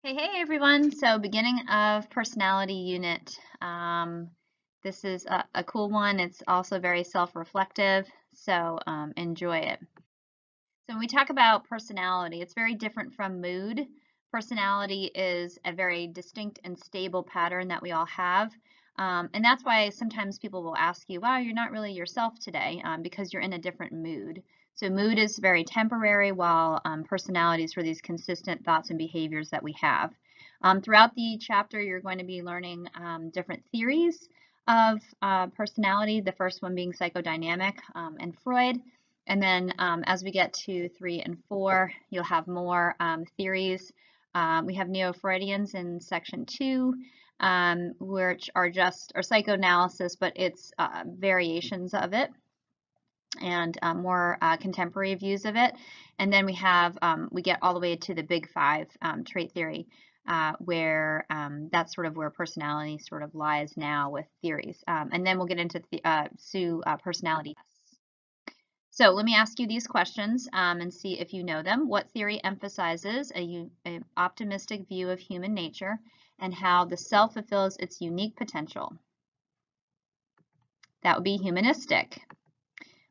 Hey everyone. So beginning of personality unit. This is a cool one. It's also very self-reflective, so enjoy it. So when we talk about personality, it's very different from mood. Personality is a very distinct and stable pattern that we all have. And that's why sometimes people will ask you, wow, you're not really yourself today, because you're in a different mood. So mood is very temporary, while personalities are these consistent thoughts and behaviors that we have. Throughout the chapter, you're going to be learning different theories of personality, the first one being psychodynamic and Freud. And then as we get to 3 and 4, you'll have more theories. We have neo-Freudians in section 2, which are just or psychoanalysis, but it's variations of it and more contemporary views of it. And then we get all the way to the big 5 trait theory, where that's sort of where personality sort of lies now with theories. And then we'll get into personality tests. So let me ask you these questions and see if you know them. What theory emphasizes an optimistic view of human nature and how the self fulfills its unique potential? That would be humanistic.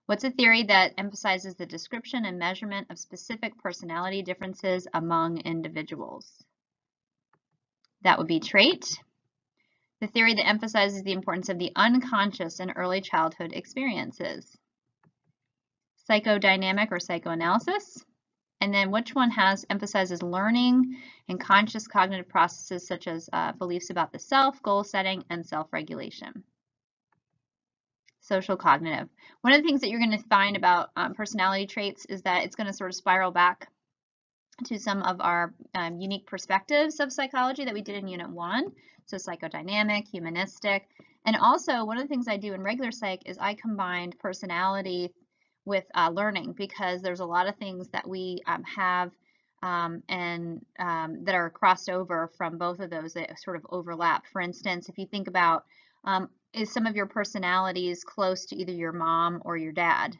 What's a theory that emphasizes the description and measurement of specific personality differences among individuals? That would be trait. The theory that emphasizes the importance of the unconscious in early childhood experiences? Psychodynamic or psychoanalysis. And then which one emphasizes learning and conscious cognitive processes such as beliefs about the self, goal setting, and self-regulation? Social cognitive. One of the things that you're going to find about personality traits is that it's going to sort of spiral back to some of our unique perspectives of psychology that we did in Unit 1. So psychodynamic, humanistic, and also one of the things I do in regular psych is I combined personality with learning, because there's a lot of things that we have and that are crossed over from both of those that sort of overlap. For instance, if you think about is some of your personalities close to either your mom or your dad?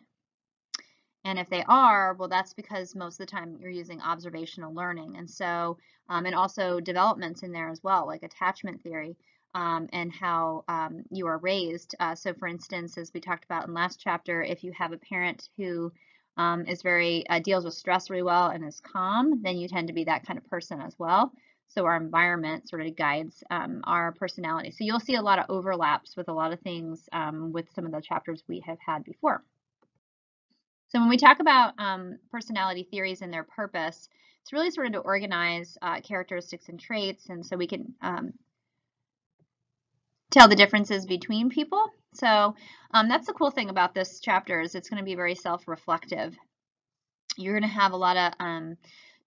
And if they are, well, that's because most of the time you're using observational learning. And so, and also developments in there as well, like attachment theory and how you are raised. So for instance, as we talked about in last chapter, if you have a parent who is deals with stress really well and is calm, then you tend to be that kind of person as well. So our environment sort of guides our personality. So you'll see a lot of overlaps with a lot of things with some of the chapters we have had before. So when we talk about personality theories and their purpose, it's really sort of to organize characteristics and traits, and so we can tell the differences between people. So that's the cool thing about this chapter, is it's going to be very self-reflective. You're going to have a lot of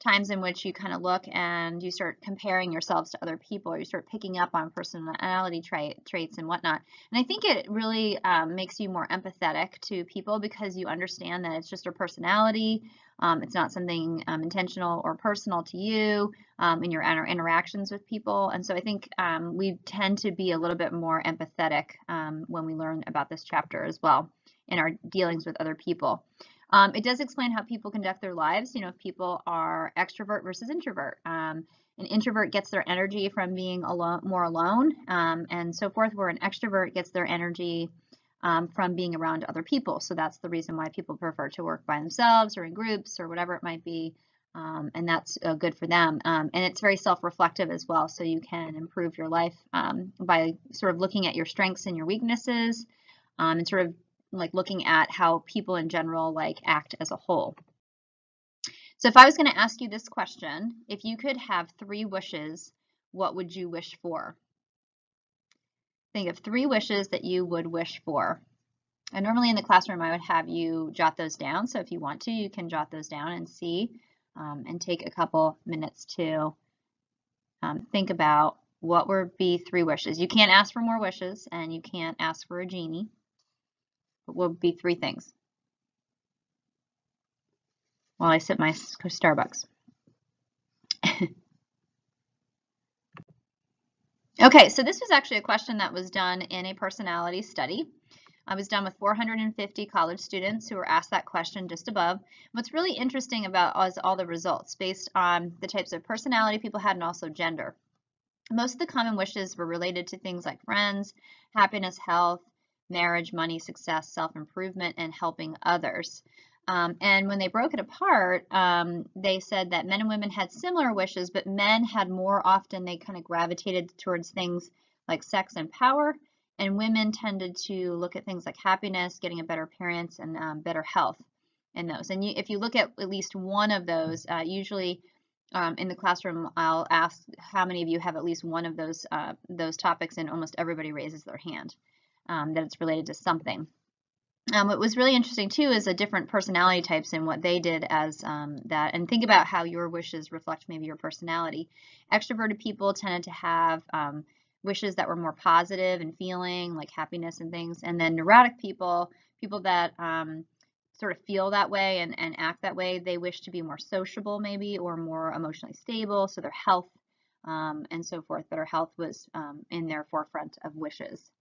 times in which you kind of look and you start comparing yourselves to other people, or you start picking up on personality traits and whatnot. And I think it really makes you more empathetic to people, because you understand that it's just a personality. It's not something intentional or personal to you in your interactions with people. And so I think we tend to be a little bit more empathetic when we learn about this chapter as well in our dealings with other people. It does explain how people conduct their lives. You know, if people are extrovert versus introvert. An introvert gets their energy from being more alone and so forth, where an extrovert gets their energy from being around other people. So that's the reason why people prefer to work by themselves or in groups or whatever it might be. And that's good for them. And it's very self-reflective as well. So you can improve your life by sort of looking at your strengths and your weaknesses and sort of like looking at how people in general act as a whole. So if I was going to ask you this question, if you could have 3 wishes, what would you wish for? Think of 3 wishes that you would wish for. And normally in the classroom, I would have you jot those down. So if you want to, you can jot those down and see and take a couple minutes to think about what would be 3 wishes. You can't ask for more wishes, and you can't ask for a genie. What would be 3 things while I sip my Starbucks? Okay, so this was actually a question that was done in a personality study I was done with 450 college students who were asked that question just above. What's really interesting about is all the results based on the types of personality people had and also gender. Most of the common wishes were related to things like friends, happiness, health, marriage, money, success, self-improvement, and helping others. And when they broke it apart, they said that men and women had similar wishes, but men had more often, they kind of gravitated towards things like sex and power, and women tended to look at things like happiness, getting a better appearance, and better health in those. And if you look at least one of those, usually in the classroom, I'll ask how many of you have at least one of those topics, and almost everybody raises their hand that it's related to something. What was really interesting too is the different personality types and what they did as that, and think about how your wishes reflect maybe your personality. Extroverted people tended to have wishes that were more positive and feeling like happiness and things, and then neurotic people that sort of feel that way and act that way, they wish to be more sociable maybe, or more emotionally stable, so their health and so forth, better health was in their forefront of wishes.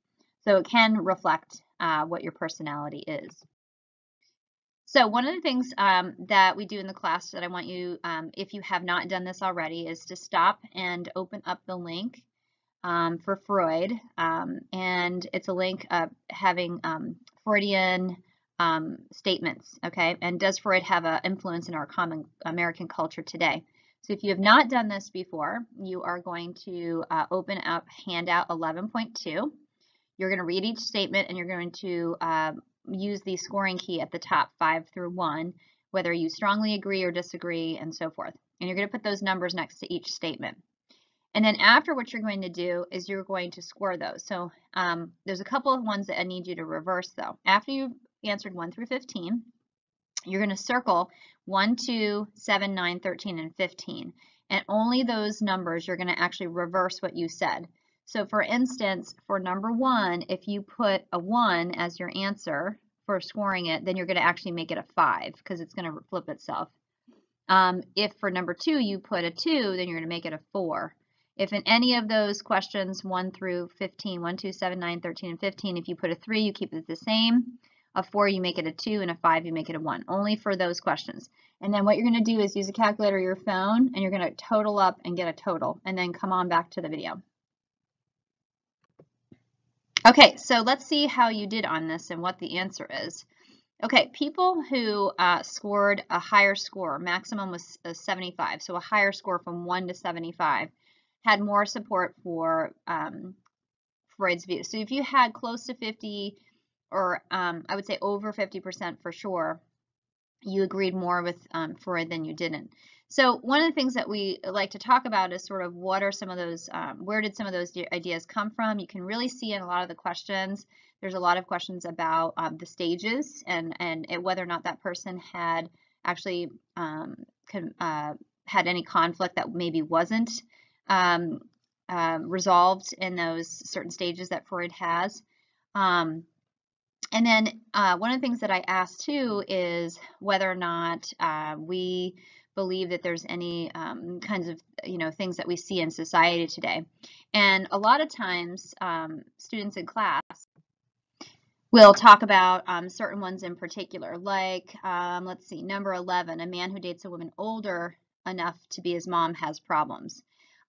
So it can reflect what your personality is. So one of the things that we do in the class that I want you, if you have not done this already, is to stop and open up the link for Freud. And it's a link having Freudian statements, okay? And does Freud have an influence in our common American culture today? So if you have not done this before, you are going to open up handout 11.2. You're going to read each statement, and you're going to use the scoring key at the top, 5 through 1, whether you strongly agree or disagree, and so forth. And you're going to put those numbers next to each statement. And then after, what you're going to do is you're going to score those. So there's a couple of ones that I need you to reverse, though. After you've answered 1 through 15, you're going to circle 1, 2, 7, 9, 13, and 15. And only those numbers, you're going to actually reverse what you said. So for instance, for number 1, if you put a 1 as your answer for scoring it, then you're going to actually make it a 5 because it's going to flip itself. If for number 2 you put a 2, then you're going to make it a 4. If in any of those questions, 1 through 15, 1, 2, 7, 9, 13, and 15, if you put a 3, you keep it the same. A 4, you make it a 2, and a 5, you make it a 1. Only for those questions. And then what you're going to do is use a calculator or your phone, and you're going to total up and get a total, and then come on back to the video. Okay, so let's see how you did on this and what the answer is. Okay, people who scored a higher score, maximum was 75, so a higher score from 1 to 75, had more support for Freud's view. So if you had close to 50, or I would say over 50% for sure, you agreed more with Freud than you didn't. So one of the things that we like to talk about is sort of what are some of those, where did some of those ideas come from? You can really see in a lot of the questions, there's a lot of questions about the stages and whether or not that person had actually had any conflict that maybe wasn't resolved in those certain stages that Freud has. And then one of the things that I asked too is whether or not we believe that there's any kinds of things that we see in society today. And a lot of times students in class will talk about certain ones in particular, like let's see, number 11, a man who dates a woman older enough to be his mom has problems.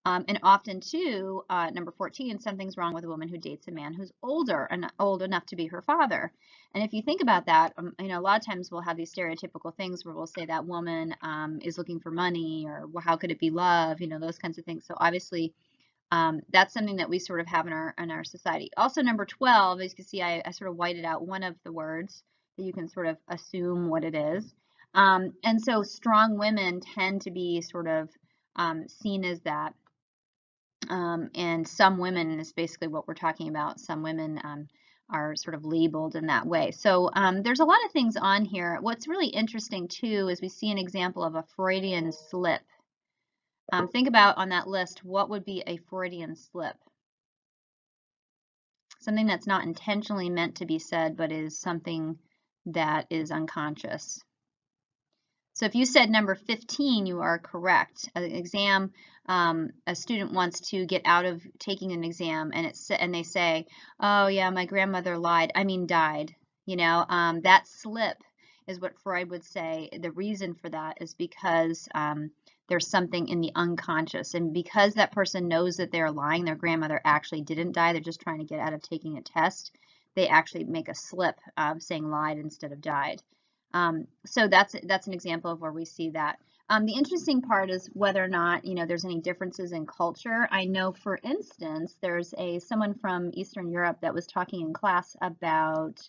And often too, number 14, something's wrong with a woman who dates a man who's older and old enough to be her father. And if you think about that, a lot of times we'll have these stereotypical things where we'll say that woman is looking for money, or well, how could it be love? Those kinds of things. So obviously, that's something that we sort of have in our society. Also, number 12, as you can see, I sort of whited out one of the words that you can sort of assume what it is. And so strong women tend to be sort of seen as that. And some women is basically what we're talking about. Some women are sort of labeled in that way. So there's a lot of things on here. What's really interesting too is we see an example of a Freudian slip. Think about on that list, what would be a Freudian slip? Something that's not intentionally meant to be said, but is something that is unconscious. So if you said number 15, you are correct. An exam, a student wants to get out of taking an exam, and they say, "Oh yeah, my grandmother died." That slip is what Freud would say. The reason for that is because there's something in the unconscious, and because that person knows that they're lying, their grandmother actually didn't die. They're just trying to get out of taking a test. They actually make a slip saying lied instead of died. So that's an example of where we see that. The interesting part is whether or not there's any differences in culture. I know, for instance, there's someone from Eastern Europe that was talking in class about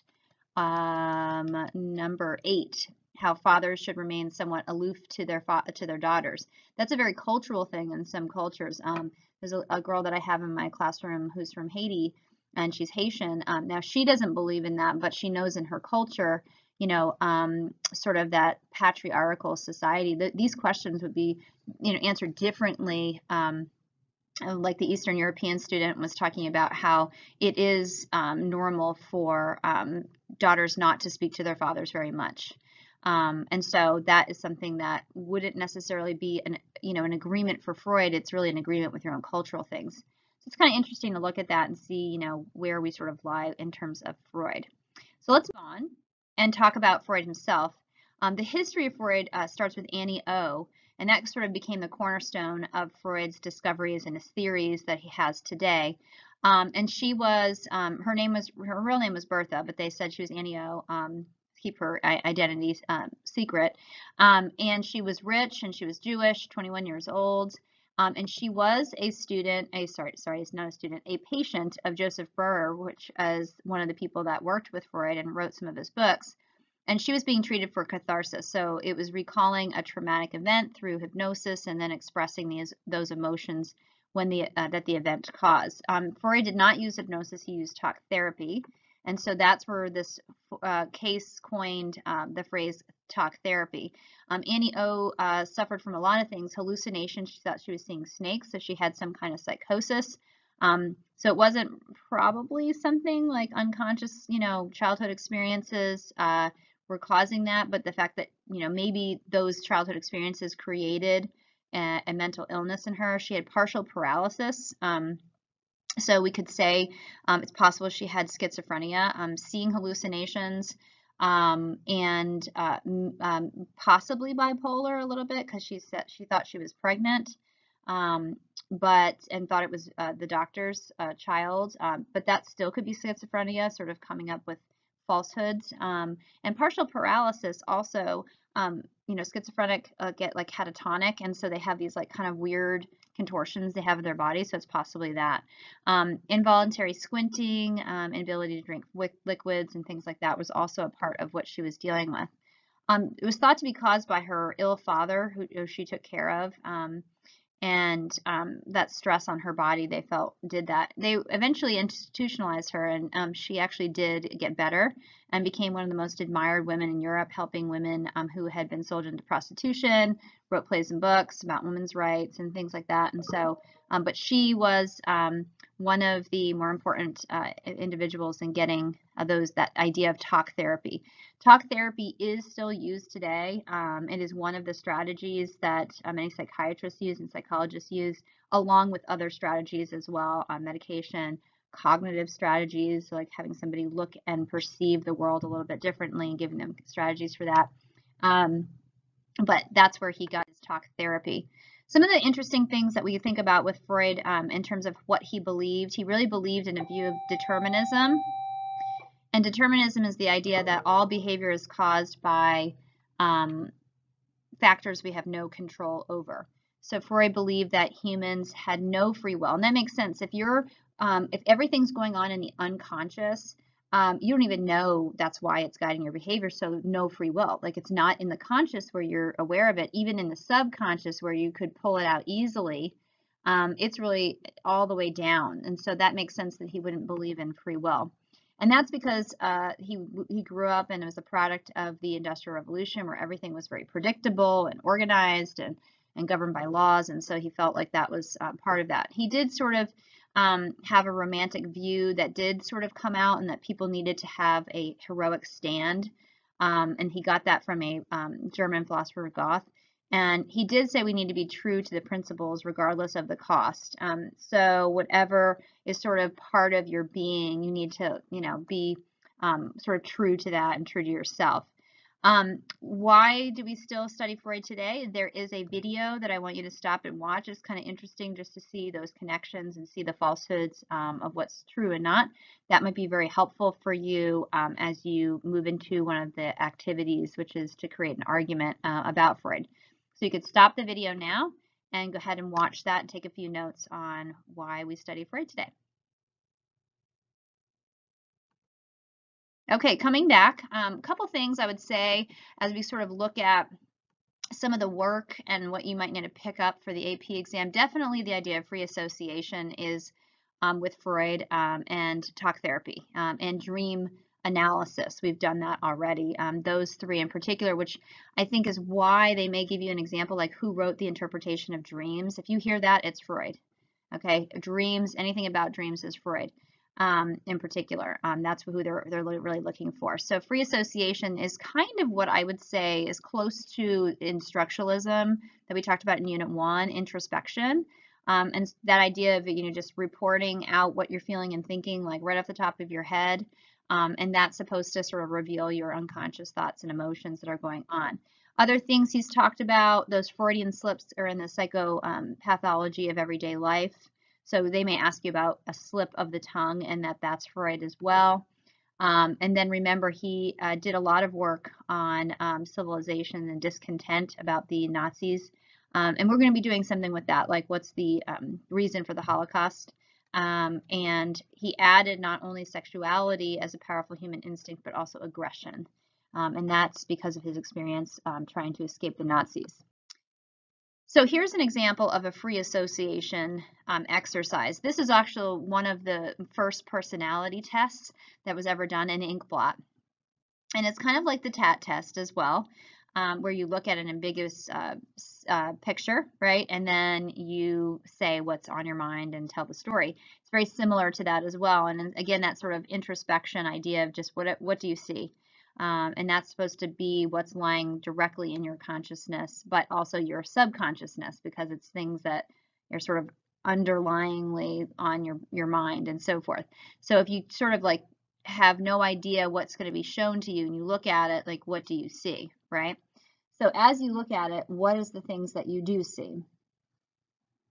number 8, how fathers should remain somewhat aloof to their daughters. That's a very cultural thing in some cultures. There's a girl that I have in my classroom who's from Haiti, and she's Haitian. Now she doesn't believe in that, but she knows in her culture, sort of that patriarchal society, these questions would be, answered differently. Like the Eastern European student was talking about how it is normal for daughters not to speak to their fathers very much. And so that is something that wouldn't necessarily be an agreement for Freud. It's really an agreement with your own cultural things. So it's kind of interesting to look at that and see, where we sort of lie in terms of Freud. So let's move on and talk about Freud himself. The history of Freud starts with Annie O, and that sort of became the cornerstone of Freud's discoveries and his theories that he has today. And she was, her real name was Bertha, but they said she was Annie O, keep her identity secret. And she was rich, and she was Jewish, 21 years old. And she was a patient of Joseph Breuer, which is one of the people that worked with Freud and wrote some of his books. And she was being treated for catharsis. So it was recalling a traumatic event through hypnosis and then expressing those emotions that the event caused. Freud did not use hypnosis, he used talk therapy. And so that's where this case coined the phrase talk therapy. Annie O suffered from a lot of things, hallucinations. She thought she was seeing snakes, so she had some kind of psychosis. So it wasn't probably something like unconscious, childhood experiences were causing that, but the fact that, maybe those childhood experiences created a mental illness in her. She had partial paralysis. So we could say it's possible she had schizophrenia, seeing hallucinations, and possibly bipolar a little bit, because she thought she was pregnant, and thought it was the doctor's child, but that still could be schizophrenia, sort of coming up with falsehoods. And partial paralysis also, schizophrenic get like catatonic, and so they have these like kind of weird contortions they have in their body, so it's possibly that. Involuntary squinting, inability to drink liquids and things like that was also a part of what she was dealing with. It was thought to be caused by her ill father, who she took care of, and that stress on her body, they felt, did that. They eventually institutionalized her, and she actually did get better and became one of the most admired women in Europe, helping women who had been sold into prostitution, wrote plays and books about women's rights and things like that. And so, but she was one of the more important individuals in getting that idea of talk therapy. Talk therapy is still used today. It is one of the strategies that many psychiatrists use and psychologists use, along with other strategies as well, medication, cognitive strategies, like having somebody look and perceive the world a little bit differently and giving them strategies for that. But that's where he got his talk therapy. Some of the interesting things that we think about with Freud in terms of what he believed, he really believed in a view of determinism. And determinism is the idea that all behavior is caused by factors we have no control over. So Freud believed that humans had no free will, and that makes sense. If everything's going on in the unconscious, you don't even know that's why it's guiding your behavior, so no free will. Like, it's not in the conscious where you're aware of it, even in the subconscious where you could pull it out easily. It's really all the way down, and so that makes sense that he wouldn't believe in free will. And that's because he grew up and was a product of the Industrial Revolution, where everything was very predictable and organized and governed by laws, and so he felt like that was part of that. He did sort of have a romantic view that did sort of come out, and that people needed to have a heroic stand. And he got that from a German philosopher, Goethe. And he did say we need to be true to the principles regardless of the cost. So whatever is sort of part of your being, you need to, be sort of true to that and true to yourself. Why do we still study Freud today? There is a video that I want you to stop and watch. It's kind of interesting just to see those connections and see the falsehoods of what's true and not. That might be very helpful for you as you move into one of the activities, which is to create an argument about Freud. So you could stop the video now and go ahead and watch that and take a few notes on why we study Freud today. Okay, coming back, a couple things I would say as we sort of look at some of the work and what you might need to pick up for the AP exam. Definitely the idea of free association is with Freud and talk therapy and dream analysis. We've done that already. Those three in particular, which I think is why they may give you an example like who wrote the interpretation of dreams. If you hear that, it's Freud. Okay, dreams, anything about dreams is Freud. In particular. That's who they're really looking for. So free association is kind of what I would say is close to instructionalism that we talked about in Unit 1, introspection. And that idea of, just reporting out what you're feeling and thinking like right off the top of your head. And that's supposed to sort of reveal your unconscious thoughts and emotions that are going on. Other things he's talked about, those Freudian slips are in the psychopathology of everyday life. So they may ask you about a slip of the tongue and that's Freud as well. And then remember, he did a lot of work on civilization and discontent about the Nazis. And we're going to be doing something with that, like what's the reason for the Holocaust. And he added not only sexuality as a powerful human instinct, but also aggression. And that's because of his experience trying to escape the Nazis. So here's an example of a free association exercise. This is actually one of the first personality tests that was ever done in inkblot. And it's kind of like the TAT test as well, where you look at an ambiguous picture, right? And then you say what's on your mind and tell the story. It's very similar to that as well. And again, that sort of introspection idea of just what do you see? And that's supposed to be what's lying directly in your consciousness, but also your subconsciousness, because it's things that are sort of underlyingly on your mind and so forth. So if you sort of like have no idea what's going to be shown to you and you look at it, like, what do you see, right? So as you look at it, what is the things that you do see?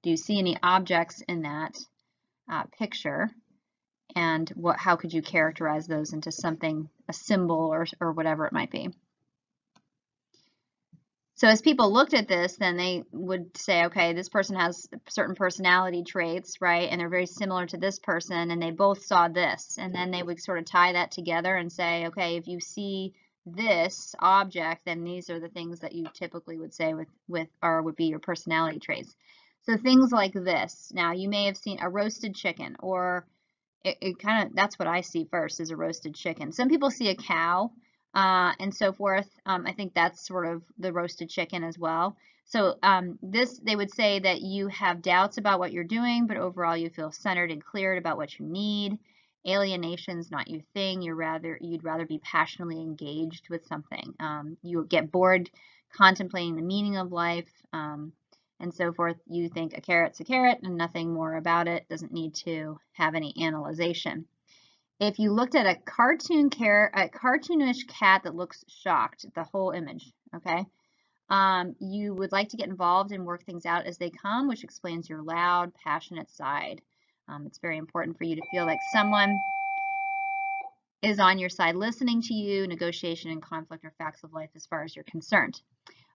Do you see any objects in that picture? And how could you characterize those into something, a symbol or whatever it might be? So as people looked at this, then they would say, okay, this person has certain personality traits, right? And they're very similar to this person, and they both saw this. And then they would sort of tie that together and say, okay, if you see this object, then these are the things that you typically would say would be your personality traits. So things like this. Now, you may have seen a roasted chicken, or it kind of, that's what I see first, is a roasted chicken. Some people see a cow and so forth. I think that's sort of the roasted chicken as well. So they would say that you have doubts about what you're doing, but overall you feel centered and cleared about what you need. Alienation's not your thing. You'd rather be passionately engaged with something. You get bored contemplating the meaning of life. And so forth. You think a carrot's a carrot and nothing more about it, doesn't need to have any analyzation. If you looked at a cartoonish cat that looks shocked, the whole image, okay, you would like to get involved and work things out as they come, which explains your loud, passionate side. It's very important for you to feel like someone is on your side listening to you. Negotiation and conflict are facts of life as far as you're concerned.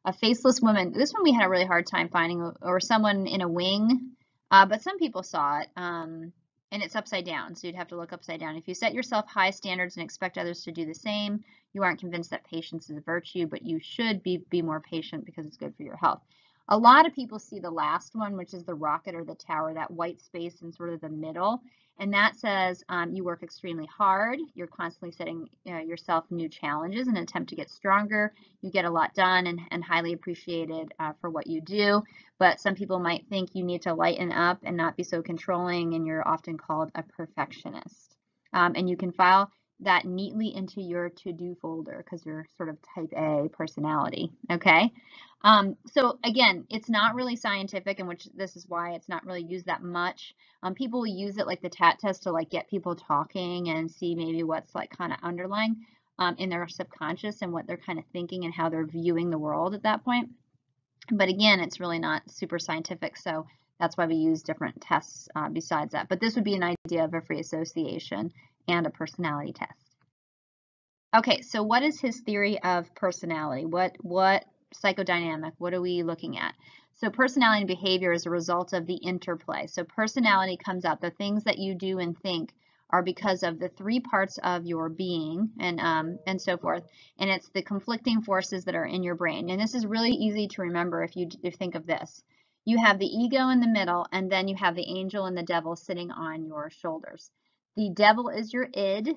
A faceless woman, this one we had a really hard time finding, or someone in a wing, but some people saw it, and it's upside down, so you'd have to look upside down. If you set yourself high standards and expect others to do the same, you aren't convinced that patience is a virtue, but you should be more patient because it's good for your health. A lot of people see the last one, which is the rocket or the tower, that white space in sort of the middle. And that says you work extremely hard. You're constantly setting yourself new challenges in an attempt to get stronger. You get a lot done and highly appreciated for what you do. But some people might think you need to lighten up and not be so controlling, and you're often called a perfectionist. And you can file that neatly into your to-do folder because you're sort of type A personality, okay? So again, it's not really scientific, and which this is why it's not really used that much. People will use it like the TAT test to like get people talking and see maybe what's like kind of underlying in their subconscious and what they're kind of thinking and how they're viewing the world at that point. But again, it's really not super scientific, so that's why we use different tests besides that. But this would be an idea of a free association and a personality test. Okay, so what is his theory of personality? What psychodynamic, what are we looking at? So personality and behavior is a result of the interplay. So personality comes out, the things that you do and think are because of the three parts of your being and so forth. And it's the conflicting forces that are in your brain. And this is really easy to remember if you think of this. You have the ego in the middle, and then you have the angel and the devil sitting on your shoulders. The devil is your id,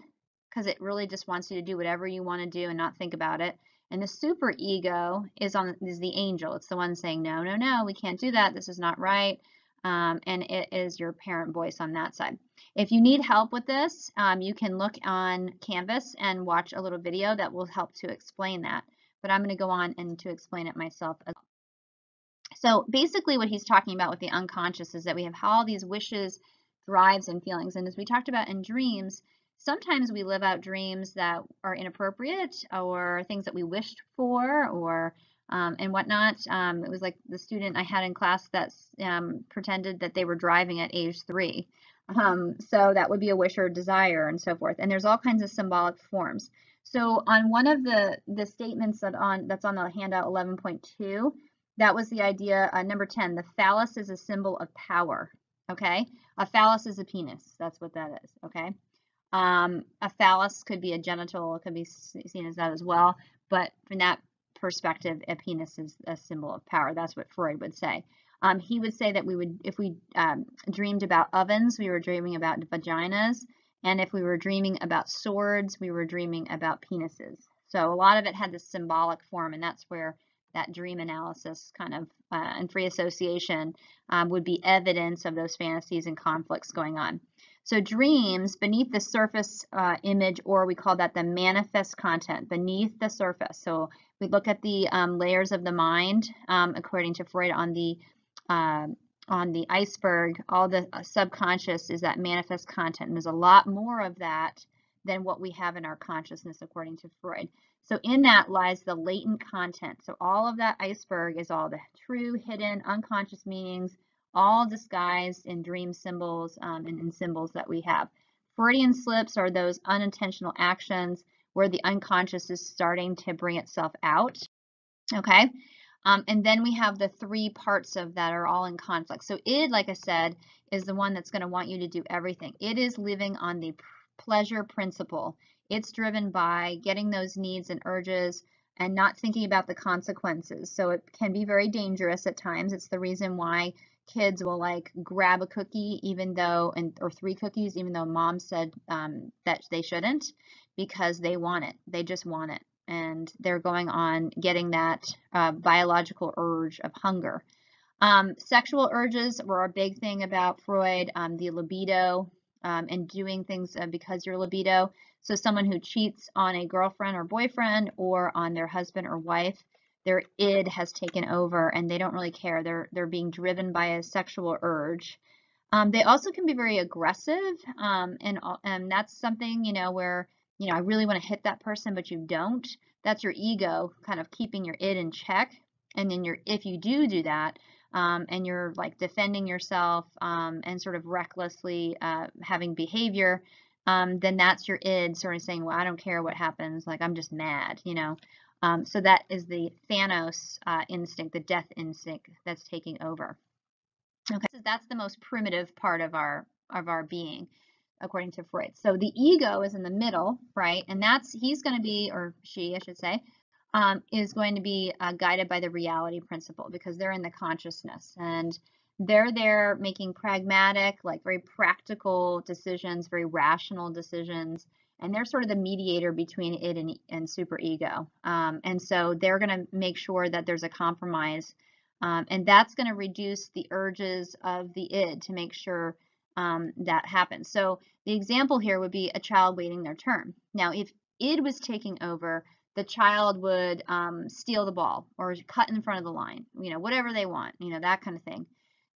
because it really just wants you to do whatever you want to do and not think about it. And the super ego is the angel. It's the one saying, no, no, no, we can't do that. This is not right. And it is your parent voice on that side. If you need help with this, you can look on Canvas and watch a little video that will help to explain that. But I'm going to go on and to explain it myself as well. So basically what he's talking about with the unconscious is that we have all these wishes, drives, and feelings. And as we talked about in dreams, sometimes we live out dreams that are inappropriate or things that we wished for or and whatnot. It was like the student I had in class that pretended that they were driving at age 3. So that would be a wish or desire and so forth. And there's all kinds of symbolic forms. So on one of the statements that's on the handout 11.2, that was the idea, number 10, the phallus is a symbol of power, okay? A phallus is a penis, that's what that is, okay? A phallus could be a genital, it could be seen as that as well, but from that perspective, a penis is a symbol of power. That's what Freud would say. He would say that if we dreamed about ovens, we were dreaming about vaginas, and if we were dreaming about swords, we were dreaming about penises. So a lot of it had this symbolic form, and that's where that dream analysis kind of and free association would be evidence of those fantasies and conflicts going on. So dreams beneath the surface image, or we call that the manifest content, beneath the surface. So we look at the layers of the mind, according to Freud, on the iceberg. All the subconscious is that manifest content, and there's a lot more of that than what we have in our consciousness, according to Freud. So in that lies the latent content. So all of that iceberg is all the true, hidden, unconscious meanings, all disguised in dream symbols and in symbols that we have. Freudian slips are those unintentional actions where the unconscious is starting to bring itself out, okay? And then we have the three parts of that are all in conflict. So id, like I said, is the one that's going to want you to do everything. It is living on the pleasure principle. It's driven by getting those needs and urges and not thinking about the consequences. So it can be very dangerous at times. It's the reason why kids will like grab a cookie even though, or 3 cookies, even though mom said that they shouldn't, because they want it. They just want it. And they're going on getting that biological urge of hunger. Sexual urges were a big thing about Freud, the libido, and doing things because your libido. So someone who cheats on a girlfriend or boyfriend or on their husband or wife, their id has taken over and they don't really care. They're being driven by a sexual urge. They also can be very aggressive, and that's something, where, I really want to hit that person, but you don't. That's your ego kind of keeping your id in check. And then if you do that, and you're like defending yourself and sort of recklessly having behavior, then that's your id sort of saying, well, I don't care what happens, like I'm just mad, so that is the Thanos instinct, the death instinct that's taking over. Okay, so that's the most primitive part of our being, according to Freud. So the ego is in the middle, right? And he's going to be, or she, I should say, is going to be guided by the reality principle, because they're in the consciousness and they're there making pragmatic, like very practical decisions, very rational decisions, and they're sort of the mediator between id and superego. And so they're going to make sure that there's a compromise, and that's going to reduce the urges of the id to make sure that happens. So the example here would be a child waiting their turn. Now, if id was taking over, the child would steal the ball or cut in front of the line, whatever they want, that kind of thing.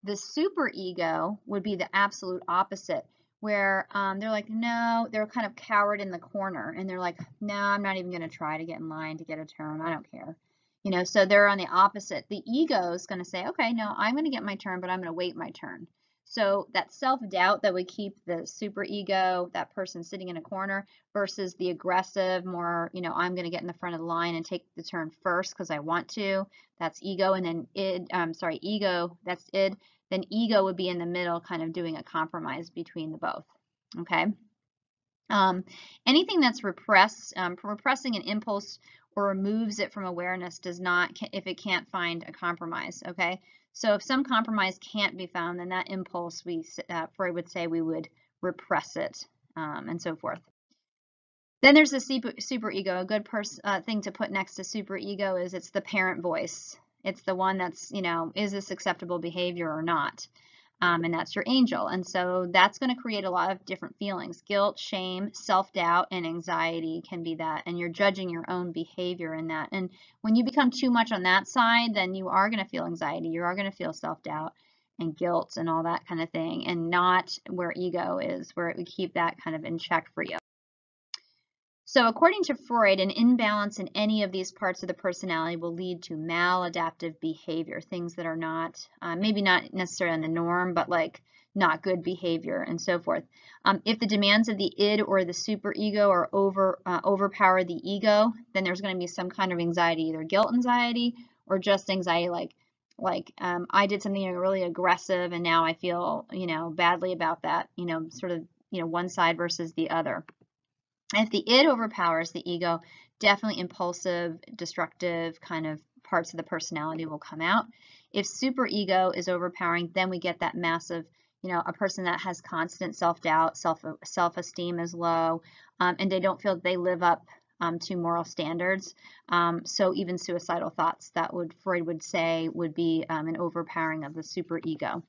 The superego would be the absolute opposite, where they're like, no, they're kind of cowered in the corner, and they're like, no, I'm not even going to try to get in line to get a turn. I don't care. So they're on the opposite. The ego is going to say, okay, no, I'm going to get my turn, but I'm going to wait my turn. So that self-doubt that would keep the superego, that person sitting in a corner, versus the aggressive, more, I'm going to get in the front of the line and take the turn first because I want to. That's ego. And then ego, that's id. Then ego would be in the middle, kind of doing a compromise between the both. Okay. Anything that's repressing an impulse or removes it from awareness does not, if it can't find a compromise. Okay. So if some compromise can't be found, then that impulse, Freud would say, we would repress it, and so forth. Then there's the superego. A good thing to put next to superego is it's the parent voice. It's the one that's, is this acceptable behavior or not? And that's your angel. And so that's going to create a lot of different feelings. Guilt, shame, self-doubt, and anxiety can be that. And you're judging your own behavior in that. And when you become too much on that side, then you are going to feel anxiety. You are going to feel self-doubt and guilt and all that kind of thing, and not where ego is, where it would keep that kind of in check for you. So according to Freud, an imbalance in any of these parts of the personality will lead to maladaptive behavior, things that are not, maybe not necessarily on the norm, but like not good behavior and so forth. If the demands of the id or the superego are overpower the ego, then there's going to be some kind of anxiety, either guilt anxiety or just anxiety like I did something really aggressive and now I feel, badly about that, sort of, one side versus the other. If the id overpowers the ego, definitely impulsive, destructive kind of parts of the personality will come out. If superego is overpowering, then we get that massive, a person that has constant self-doubt, self-esteem is low, and they don't feel they live up to moral standards. So even suicidal thoughts, Freud would say would be an overpowering of the superego.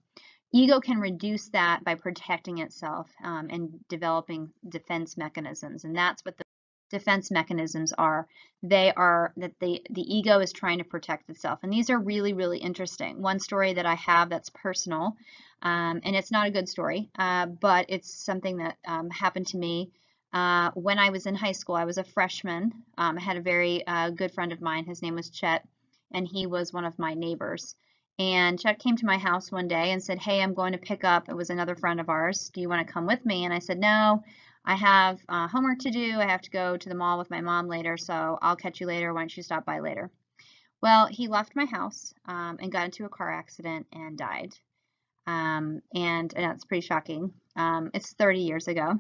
Ego can reduce that by protecting itself and developing defense mechanisms, and that's what the defense mechanisms are. They are that the ego is trying to protect itself, and these are really, really interesting. One story that I have that's personal, and it's not a good story, but it's something that happened to me when I was in high school. I was a freshman. I had a very good friend of mine. His name was Chet, and he was one of my neighbors. And Chet came to my house one day and said, hey, I'm going to pick up, it was another friend of ours, do you want to come with me? And I said, no, I have homework to do. I have to go to the mall with my mom later, so I'll catch you later. Why don't you stop by later? Well, he left my house and got into a car accident and died. And that's pretty shocking. It's 30 years ago.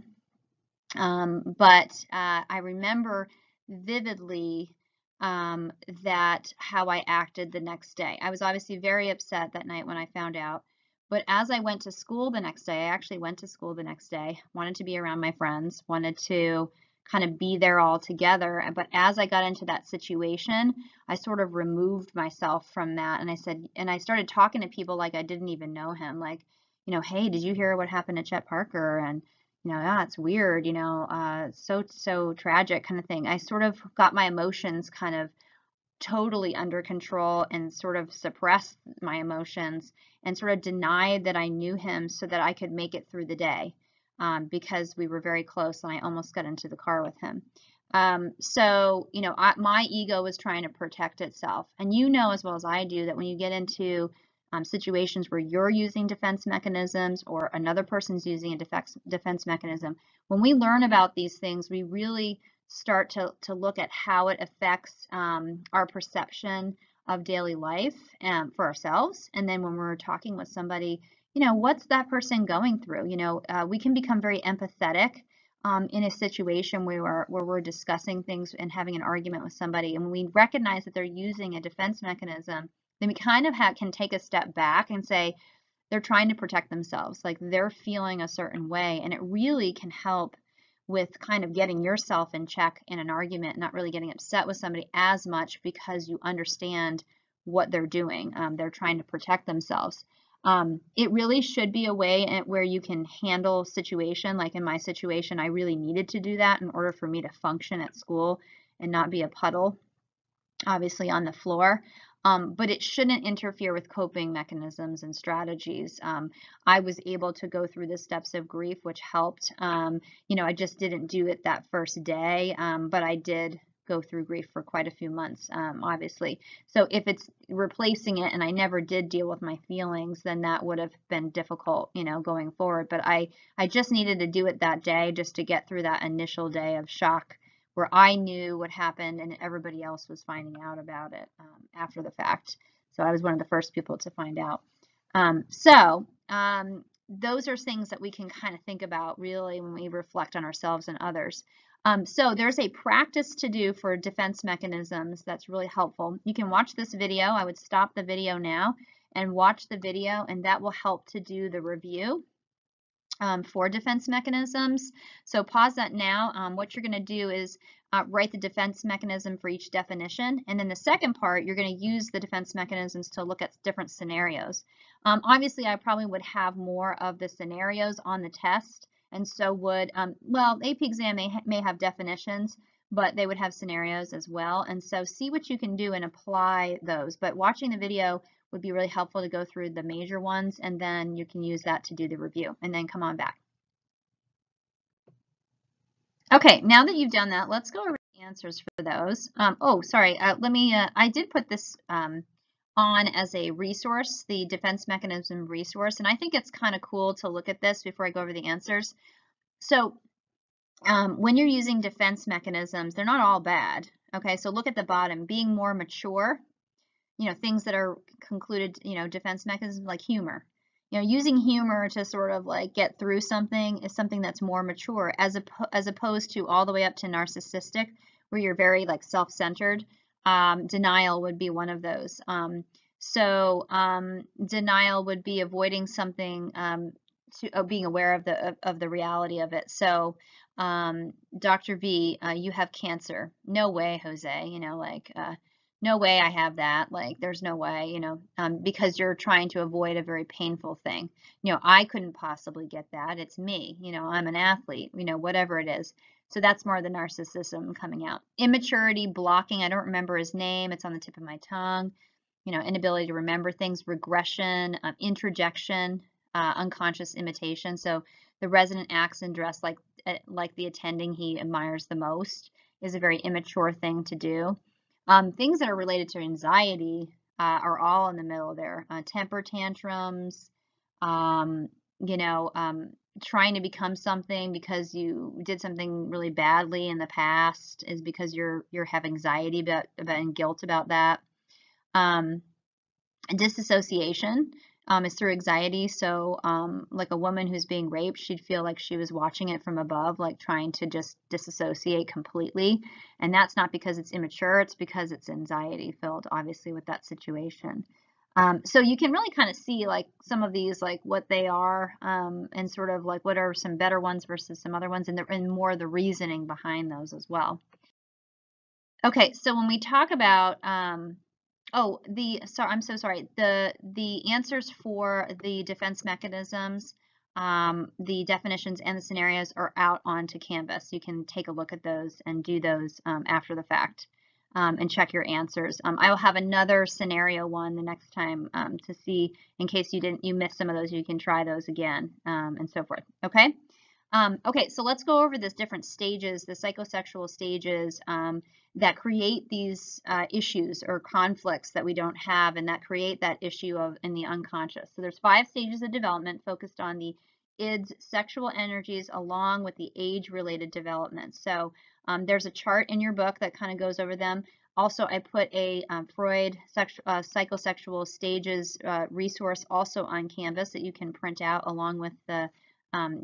But I remember vividly that how I acted the next day. I was obviously very upset that night when I found out, but as I went to school the next day, I actually went to school the next day, wanted to be around my friends, wanted to kind of be there all together. But as I got into that situation, I sort of removed myself from that. And I started talking to people like I didn't even know him, like, hey, did you hear what happened to Chet Parker? And yeah, it's weird, so tragic kind of thing. I sort of got my emotions kind of totally under control and sort of suppressed my emotions and sort of denied that I knew him so that I could make it through the day because we were very close and I almost got into the car with him. So, my ego was trying to protect itself. And as well as I do that when you get into situations where you're using defense mechanisms or another person's using a defense mechanism, when we learn about these things, we really start to look at how it affects our perception of daily life for ourselves. And then when we're talking with somebody, what's that person going through? We can become very empathetic in a situation where we're discussing things and having an argument with somebody. And when we recognize that they're using a defense mechanism, then we kind of can take a step back and say they're trying to protect themselves, like they're feeling a certain way. And it really can help with kind of getting yourself in check in an argument, not really getting upset with somebody as much because you understand what they're doing. They're trying to protect themselves. It really should be a way where you can handle situation. Like in my situation, I really needed to do that in order for me to function at school and not be a puddle, obviously on the floor. But it shouldn't interfere with coping mechanisms and strategies. I was able to go through the steps of grief, which helped. I just didn't do it that first day, but I did go through grief for quite a few months, obviously. So if it's replacing it and I never did deal with my feelings, then that would have been difficult, going forward. But I just needed to do it that day just to get through that initial day of shock where I knew what happened and everybody else was finding out about it after the fact. So I was one of the first people to find out. Those are things that we can kind of think about really when we reflect on ourselves and others. So there's a practice to do for defense mechanisms that's really helpful. You can watch this video. I would stop the video now and watch the video, and that will help to do the review for defense mechanisms. So pause that now. What you're going to do is write the defense mechanism for each definition. And then the second part, you're going to use the defense mechanisms to look at different scenarios. Obviously, I probably would have more of the scenarios on the test. And so would, well, AP exam may have definitions, but they would have scenarios as well. And so see what you can do and apply those. But watching the video would be really helpful to go through the major ones, and then you can use that to do the review, and then come on back. Okay, now that you've done that, let's go over the answers for those. I did put this on as a resource, the defense mechanism resource, and I think it's kind of cool to look at this before I go over the answers. So when you're using defense mechanisms, they're not all bad. Okay, so look at the bottom, being more mature, things that are concluded, defense mechanisms like humor. Using humor to sort of like get through something is something that's more mature as opposed to all the way up to narcissistic, where you're very like self-centered. Denial would be one of those. Denial would be avoiding something, being aware of the reality of it. So Dr. V, you have cancer. No way, Jose. No way I have that. Like, there's no way, because you're trying to avoid a very painful thing. I couldn't possibly get that. It's me. I'm an athlete, whatever it is. So that's more the narcissism coming out. Immaturity, blocking. I don't remember his name. It's on the tip of my tongue. Inability to remember things, regression, introjection, unconscious imitation. So the resident acts and dress like the attending he admires the most is a very immature thing to do. Things that are related to anxiety are all in the middle there. Temper tantrums, trying to become something because you did something really badly in the past is because you have anxiety about and guilt about that. Disassociation is through anxiety. So like a woman who's being raped, she'd feel like she was watching it from above, like trying to just disassociate completely. And that's not because it's immature, it's because it's anxiety filled, obviously, with that situation. So you can really kind of see like some of these, like what they are, and sort of like what are some better ones versus some other ones, and more the reasoning behind those as well. Okay, so when we talk about I'm so sorry. The answers for the defense mechanisms, the definitions and the scenarios are out onto Canvas. You can take a look at those and do those after the fact, and check your answers. I will have another scenario one the next time to see in case you missed some of those. You can try those again, and so forth. Okay. Okay, so let's go over the different stages, the psychosexual stages that create these issues or conflicts that we don't have, and that create that issue in the unconscious. So there's 5 stages of development focused on the id's sexual energies along with the age-related development. So there's a chart in your book that kind of goes over them. Also, I put a Freud psychosexual stages resource also on Canvas that you can print out along with the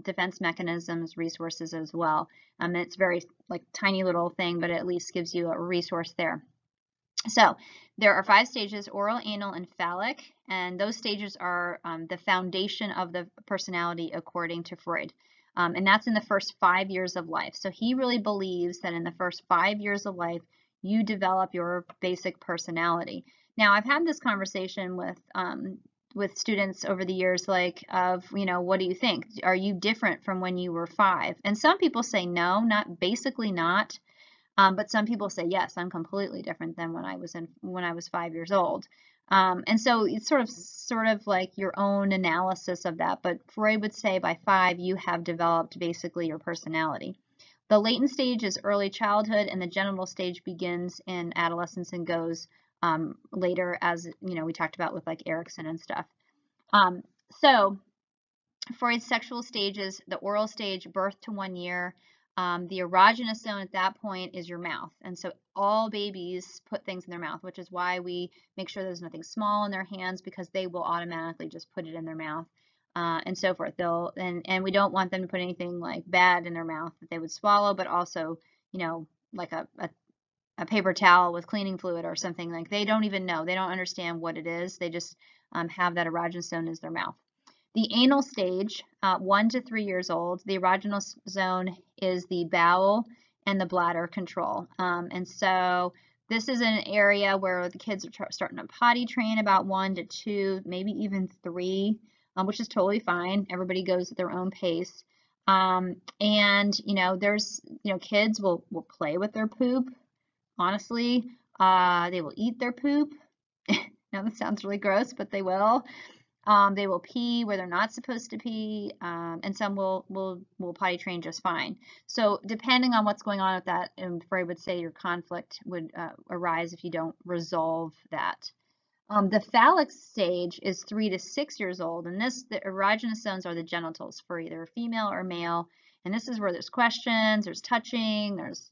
defense mechanisms resources as well. It's very like tiny little thing, but it at least gives you a resource there. So there are 5 stages: oral, anal, and phallic, and those stages are the foundation of the personality according to Freud. And that's in the first 5 years of life. So he really believes that in the first 5 years of life, you develop your basic personality. Now, I've had this conversation with with students over the years, like, of, you know, what do you think? Are you different from when you were 5? And some people say no, basically not. But some people say, yes, I'm completely different than when I was 5 years old. And so it's sort of like your own analysis of that. But Freud would say by 5, you have developed basically your personality. The latent stage is early childhood, and the genital stage begins in adolescence and goes later, as you know, we talked about with like Erickson and stuff. So Freud's sexual stages: the oral stage, birth to 1 year. The erogenous zone at that point is your mouth. And so all babies put things in their mouth, which is why we make sure there's nothing small in their hands, because they will automatically just put it in their mouth, and so forth. And we don't want them to put anything like bad in their mouth that they would swallow, but also, you know, like a paper towel with cleaning fluid or something. Like, they don't even know. They don't understand what it is. They just have that erogenous zone as their mouth. The anal stage, 1 to 3 years old, the erogenous zone is the bowel and the bladder control. And so this is an area where the kids are starting to potty train about 1 to 2, maybe even 3, which is totally fine. Everybody goes at their own pace. And, you know, there's, you know, kids will play with their poop. Honestly, they will eat their poop. Now that sounds really gross, but they will. They will pee where they're not supposed to pee, and some will potty train just fine. So depending on what's going on with that, Freud would say your conflict would arise if you don't resolve that. The phallic stage is 3 to 6 years old, and the erogenous zones are the genitals for either female or male. And this is where there's questions, there's touching, there's,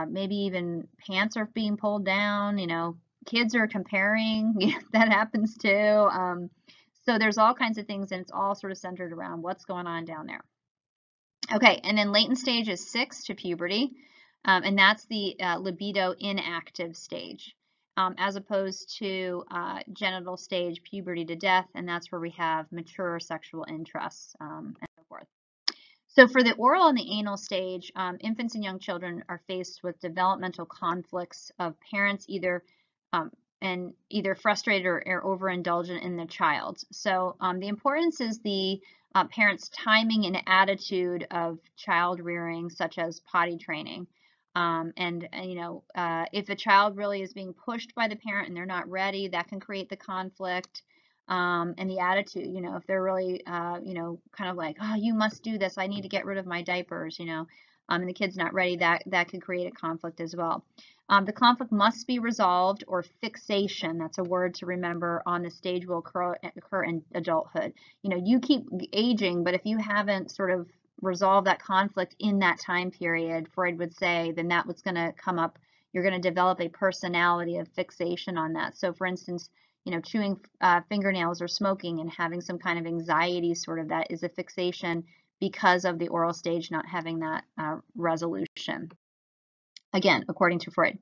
maybe even pants are being pulled down, kids are comparing. That happens too. So there's all kinds of things, and it's all sort of centered around what's going on down there. Okay, and then latent stage is 6 to puberty, and that's the libido inactive stage, as opposed to genital stage, puberty to death, and that's where we have mature sexual interests, and so forth. So for the oral and the anal stage, infants and young children are faced with developmental conflicts of parents either frustrated or overindulgent in the child. So the importance is the parents' timing and attitude of child rearing, such as potty training. If a child really is being pushed by the parent and they're not ready, that can create the conflict. And the attitude, if they're really, kind of like, oh, you must do this, I need to get rid of my diapers, and the kid's not ready, that could create a conflict as well. The conflict must be resolved, or fixation, that's a word to remember, on the stage will occur in adulthood. You keep aging, but if you haven't sort of resolved that conflict in that time period, Freud would say, then that was going to come up. You're going to develop a personality of fixation on that. So for instance, chewing fingernails or smoking and having some kind of anxiety, sort of, that is a fixation because of the oral stage not having that resolution. Again, according to Freud.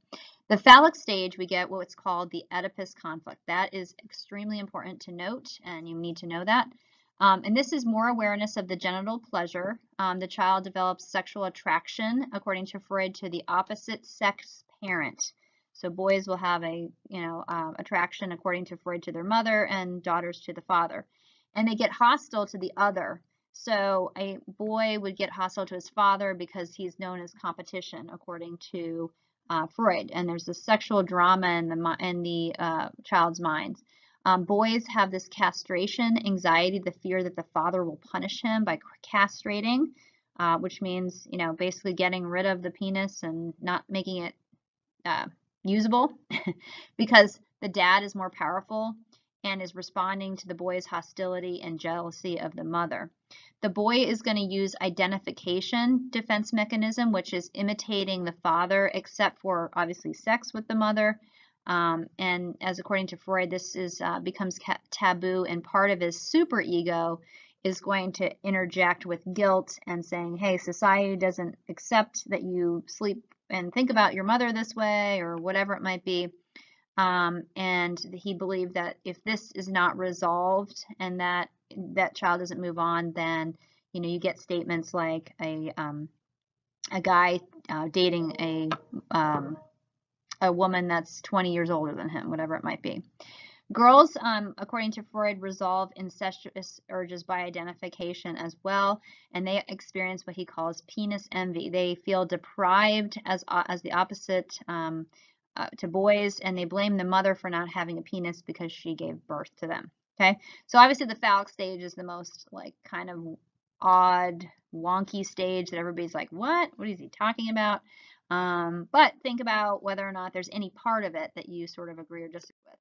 The phallic stage, we get what's called the Oedipus conflict. That is extremely important to note, and you need to know that. And this is more awareness of the genital pleasure. The child develops sexual attraction, according to Freud, to the opposite sex parent. So boys will have a, attraction, according to Freud, to their mother, and daughters to the father. And they get hostile to the other. So a boy would get hostile to his father because he's known as competition, according to Freud. And there's this sexual drama in the child's mind. Boys have this castration anxiety, the fear that the father will punish him by castrating, which means, basically getting rid of the penis and not making it usable because the dad is more powerful and is responding to the boy's hostility and jealousy of the mother. The boy is going to use identification defense mechanism, which is imitating the father, except for obviously sex with the mother. And as according to Freud, this becomes taboo, and part of his superego is going to interject with guilt and saying, hey, society doesn't accept that you sleep and think about your mother this way, or whatever it might be. And he believed that if this is not resolved and that child doesn't move on, then you get statements like a guy dating a woman that's 20 years older than him, whatever it might be. Girls, according to Freud, resolve incestuous urges by identification as well, and they experience what he calls penis envy. They feel deprived as the opposite to boys, and they blame the mother for not having a penis because she gave birth to them. Okay, so obviously the phallic stage is the most like kind of odd, wonky stage that everybody's like, what is he talking about? But think about whether or not there's any part of it that you sort of agree or disagree with.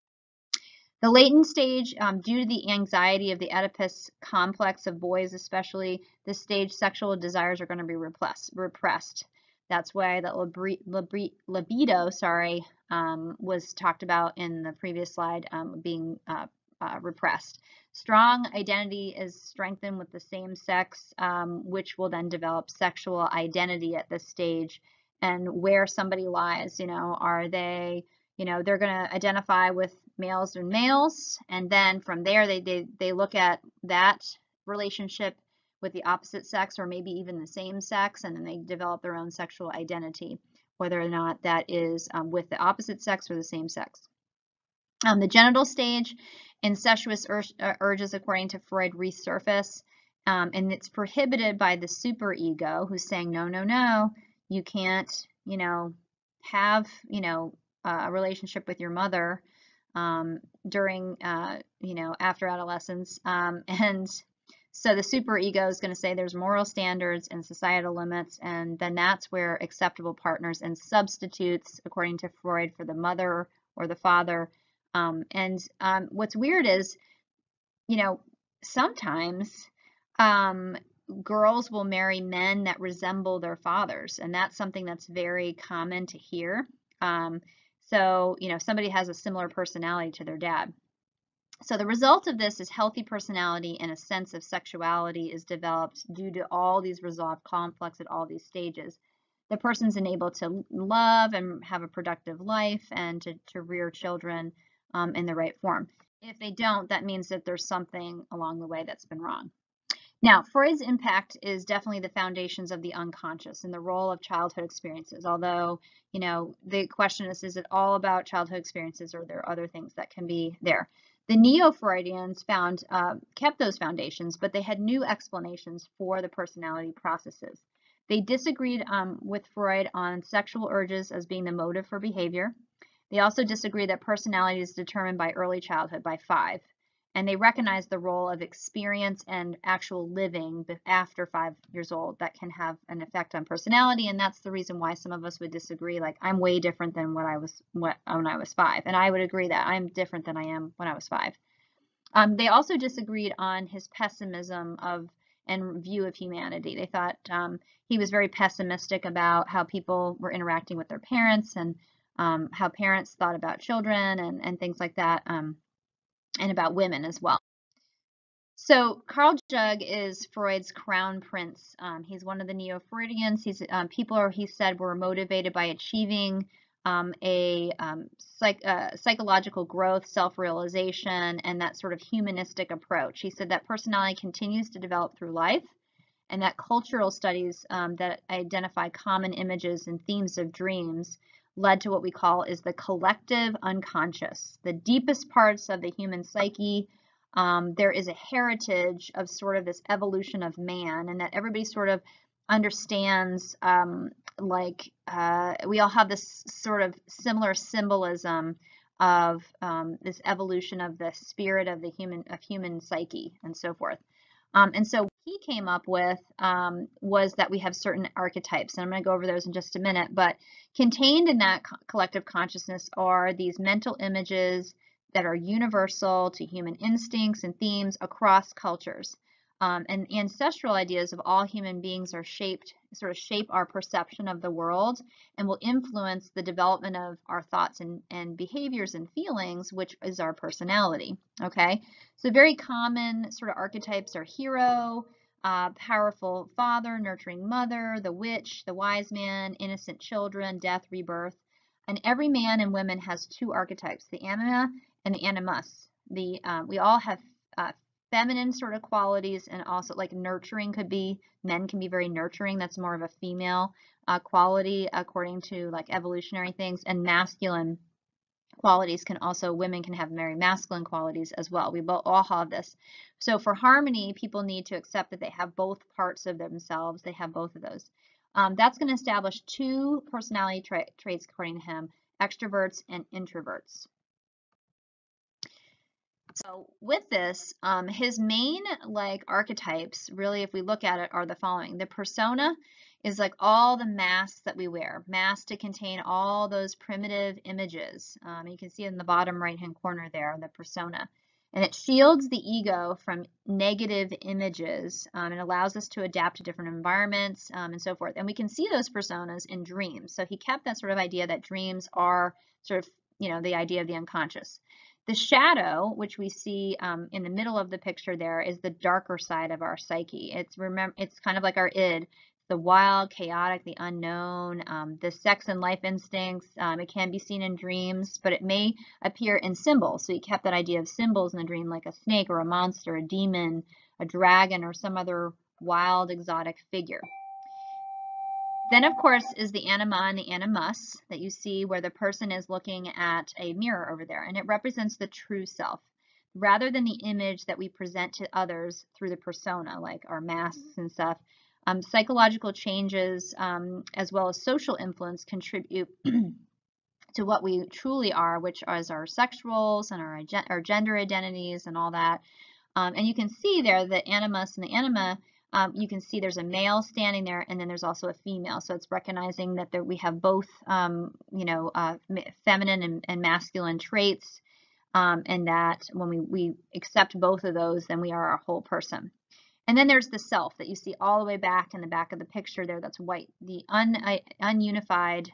The latent stage, due to the anxiety of the Oedipus complex of boys especially, this stage sexual desires are going to be repressed. That's why the libido, was talked about in the previous slide, being repressed. Strong identity is strengthened with the same sex, which will then develop sexual identity at this stage. And where somebody lies, are they, they're going to identify with males and males, and then from there they look at that relationship with the opposite sex or maybe even the same sex, and then they develop their own sexual identity, whether or not that is with the opposite sex or the same sex. The genital stage, incestuous urges, according to Freud, resurface, and it's prohibited by the superego, who's saying, no, you can't, have, a relationship with your mother during, after adolescence. And so the superego is going to say there's moral standards and societal limits, and then that's where acceptable partners and substitutes, according to Freud, for the mother or the father. What's weird is, sometimes girls will marry men that resemble their fathers, and that's something that's very common to hear. So, somebody has a similar personality to their dad. So the result of this is healthy personality and a sense of sexuality is developed due to all these resolved conflicts at all these stages. The person's enabled to love and have a productive life and to rear children in the right form. If they don't, that means that there's something along the way that's been wrong. Now, Freud's impact is definitely the foundations of the unconscious and the role of childhood experiences. Although, the question is it all about childhood experiences, or are there other things that can be there? The neo-Freudians kept those foundations, but they had new explanations for the personality processes. They disagreed with Freud on sexual urges as being the motive for behavior. They also disagreed that personality is determined by early childhood, by 5. And they recognize the role of experience and actual living after 5 years old that can have an effect on personality. And that's the reason why some of us would disagree. Like, I'm way different than when I was 5. And I would agree that I'm different than I am when I was 5. They also disagreed on his pessimism and view of humanity. They thought he was very pessimistic about how people were interacting with their parents, and how parents thought about children and things like that. And about women as well. So Carl Jung is Freud's crown prince. He's one of the neo-Freudians. He said, were motivated by achieving psychological growth, self-realization, and that sort of humanistic approach. He said that personality continues to develop through life, and that cultural studies that identify common images and themes of dreams led to what we call is the collective unconscious, the deepest parts of the human psyche. There is a heritage of sort of this evolution of man, and that everybody sort of understands, we all have this sort of similar symbolism of this evolution of the spirit of the human psyche and so forth. And so what he came up with was that we have certain archetypes, and I'm going to go over those in just a minute, but contained in that collective consciousness are these mental images that are universal to human instincts and themes across cultures. And ancestral ideas of all human beings are shape our perception of the world and will influence the development of our thoughts and behaviors and feelings, which is our personality. Okay, so very common sort of archetypes are hero, powerful father, nurturing mother, the witch, the wise man, innocent children, death, rebirth. And every man and woman has 2 archetypes, the anima and the animus. We all have feminine sort of qualities, and also like nurturing men can be very nurturing. That's more of a female quality according to like evolutionary things, and masculine qualities women can have very masculine qualities as well. We all have this. So for harmony, people need to accept that they have both parts of themselves. They have both of those. That's going to establish 2 personality traits, according to him, extroverts and introverts. So with this, his main archetypes, really, if we look at it, are the following. The persona is like all the masks that we wear, masks to contain all those primitive images. You can see in the bottom right-hand corner there, the persona. And it shields the ego from negative images and allows us to adapt to different environments and so forth. And we can see those personas in dreams. So he kept that sort of idea that dreams are sort of, the idea of the unconscious. The shadow, which we see in the middle of the picture there, is the darker side of our psyche. It's kind of like our id, the wild, chaotic, the unknown, the sex and life instincts. It can be seen in dreams, but it may appear in symbols. So he kept that idea of symbols in the dream, like a snake or a monster, a demon, a dragon, or some other wild, exotic figure. Then, of course, is the anima and the animus that you see where the person is looking at a mirror over there, and it represents the true self. Rather than the image that we present to others through the persona, like our masks and stuff, psychological changes as well as social influence contribute to what we truly are, which is our sexuals and our gender identities and all that. And you can see there the animus and the anima. You can see there's a male standing there, and then there's also a female. So it's recognizing that we have both, feminine and masculine traits, and that when we accept both of those, then we are a whole person. And then there's the self that you see all the way back in the back of the picture there. That's white, the ununified,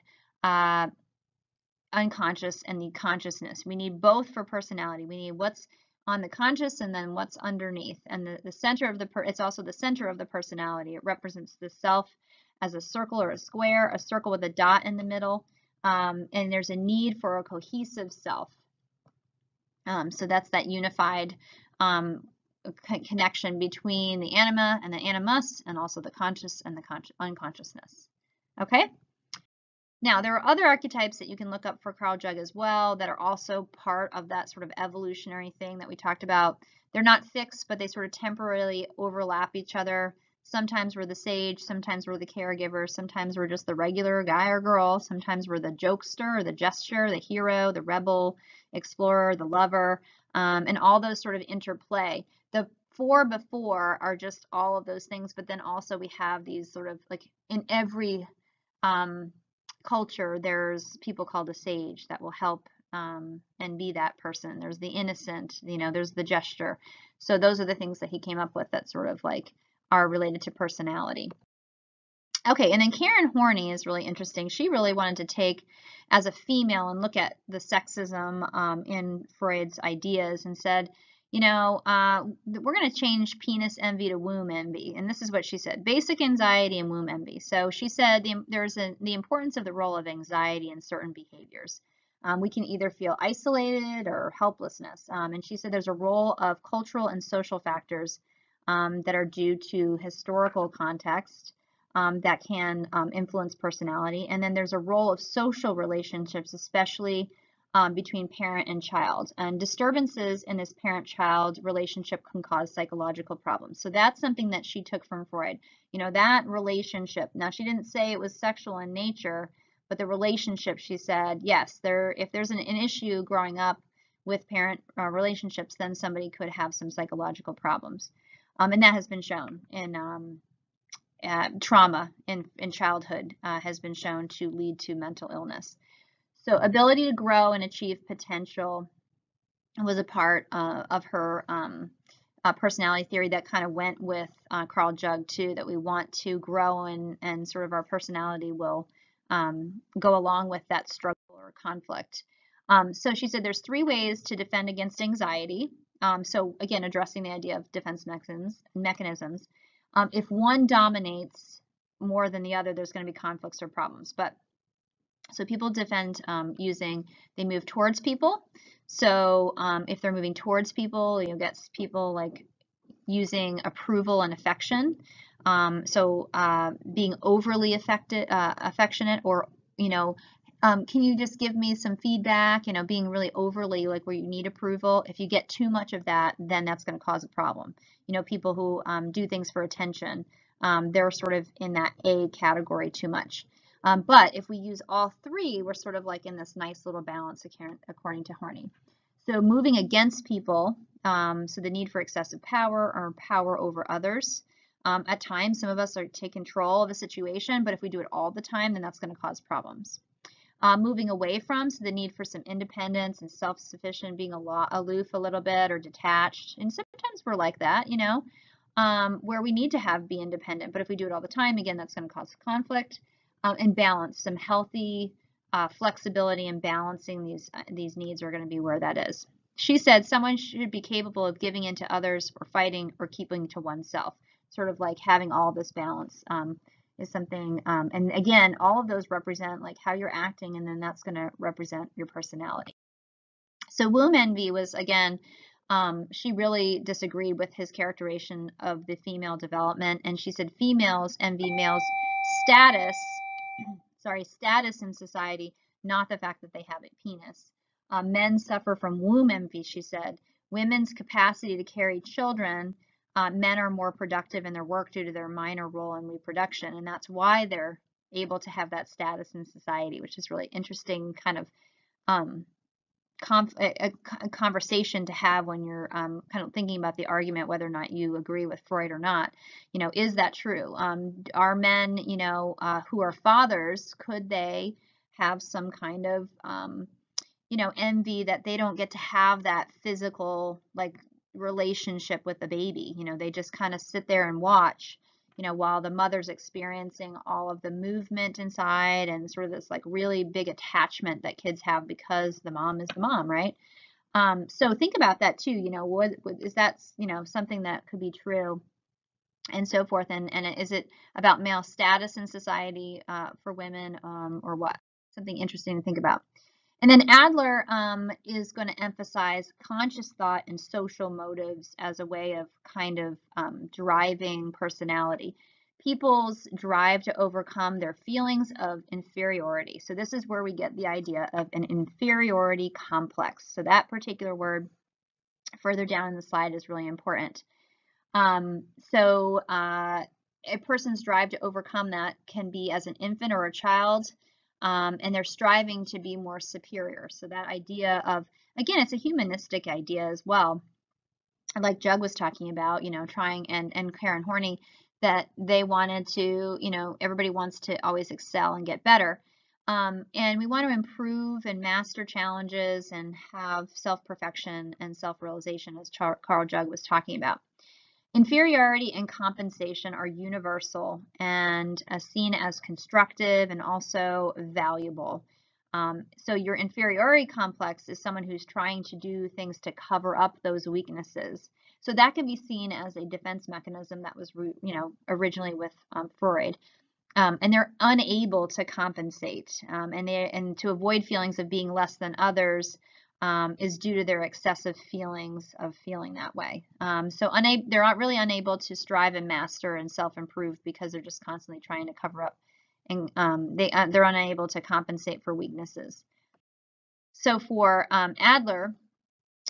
unconscious, and the consciousness. We need both for personality. We need what's on the conscious and then what's underneath. And the center of it's also the center of the personality. It represents the self as a circle or a square, a circle with a dot in the middle. And there's a need for a cohesive self. So that's that unified connection between the anima and the animus, and also the conscious and the unconsciousness. Okay? Now, there are other archetypes that you can look up for Carl Jung as well that are also part of that sort of evolutionary thing that we talked about. They're not fixed, but they sort of temporarily overlap each other. Sometimes we're the sage, sometimes we're the caregiver, sometimes we're just the regular guy or girl, sometimes we're the jokester or the jester, the hero, the rebel, explorer, the lover, and all those sort of interplay. The 4 before are just all of those things, but then also we have these sort of like in every culture, there's people called a sage that will help and be that person. There's the innocent, there's the gesture. So those are the things that he came up with that sort of like are related to personality. Okay, and then Karen Horney is really interesting. She really wanted to take as a female and look at the sexism in Freud's ideas and said, we're going to change penis envy to womb envy. And this is what she said: basic anxiety and womb envy. So she said there's the importance of the role of anxiety in certain behaviors. We can either feel isolated or helplessness. And she said there's a role of cultural and social factors that are due to historical context that can influence personality. And then there's a role of social relationships, especially between parent and child. And disturbances in this parent-child relationship can cause psychological problems. So that's something that she took from Freud. That relationship. Now, she didn't say it was sexual in nature, but the relationship, she said, yes, if there's an issue growing up with parent relationships, then somebody could have some psychological problems. And that has been shown in trauma in childhood has been shown to lead to mental illness. So ability to grow and achieve potential was a part of her personality theory that kind of went with Carl Jung too, that we want to grow and sort of our personality will go along with that struggle or conflict. So she said there's 3 ways to defend against anxiety. So again, addressing the idea of defense mechanisms. If one dominates more than the other, there's going to be conflicts or problems. So people defend they move towards people. So if they're moving towards people, you'll get people like using approval and affection. So being overly affectionate or, Can you just give me some feedback? You know, being really overly like where you need approval. If you get too much of that, then that's going to cause a problem. You know, people who do things for attention, they're sort of in that A category too much. But if we use all three, we're sort of like in this nice little balance according to Horney. So moving against people, so the need for excessive power or power over others. At times, some of us are take control of a situation, but if we do it all the time, then that's going to cause problems. Moving away from, so the need for some independence and self-sufficient, being aloof a little bit or detached. And sometimes we're like that, you know, where we need to be independent. But if we do it all the time, again, that's going to cause conflict. And balance, some healthy flexibility and balancing these needs are going to be where that is. She said someone should be capable of giving in to others or fighting or keeping to oneself, sort of like having all this balance. Is something, and again, all of those represent like how you're acting, and then that's going to represent your personality. So womb envy was, again, she really disagreed with his characterization of the female development, and she said females envy males' status in society, not the fact that they have a penis. Men suffer from womb envy, she said. Women's capacity to carry children, men are more productive in their work due to their minor role in reproduction, and that's why they're able to have that status in society, which is really interesting kind of a conversation to have when you're kind of thinking about the argument whether or not you agree with Freud or not. You know, is that true? Are men, you know, who are fathers, could they have some kind of, you know, envy that they don't get to have that physical, like, relationship with the baby? You know, they just kind of sit there and watch, you know, while the mother's experiencing all of the movement inside and sort of this like really big attachment that kids have because the mom is the mom, right? So think about that too. You know, what is that, you know, something that could be true, and so forth. And is it about male status in society for women, or what? Something interesting to think about. And then Adler is going to emphasize conscious thought and social motives as a way of kind of driving personality. People's drive to overcome their feelings of inferiority. So this is where we get the idea of an inferiority complex. So that particular word further down in the slide is really important. A person's drive to overcome that can be as an infant or a child, and they're striving to be more superior. So that idea of, again, it's a humanistic idea as well. Like Jug was talking about, you know, trying, and Karen Horney, that they wanted to, you know, everybody wants to always excel and get better. And we want to improve and master challenges and have self-perfection and self-realization, as Carl Jug was talking about. Inferiority and compensation are universal and seen as constructive and also valuable. So your inferiority complex is someone who's trying to do things to cover up those weaknesses. So that can be seen as a defense mechanism that was, you know, originally with Freud. And they're unable to compensate, and to avoid feelings of being less than others is due to their excessive feelings of feeling that way. So they're not really unable to strive and master and self-improve because they're just constantly trying to cover up, and they're unable to compensate for weaknesses. So for Adler,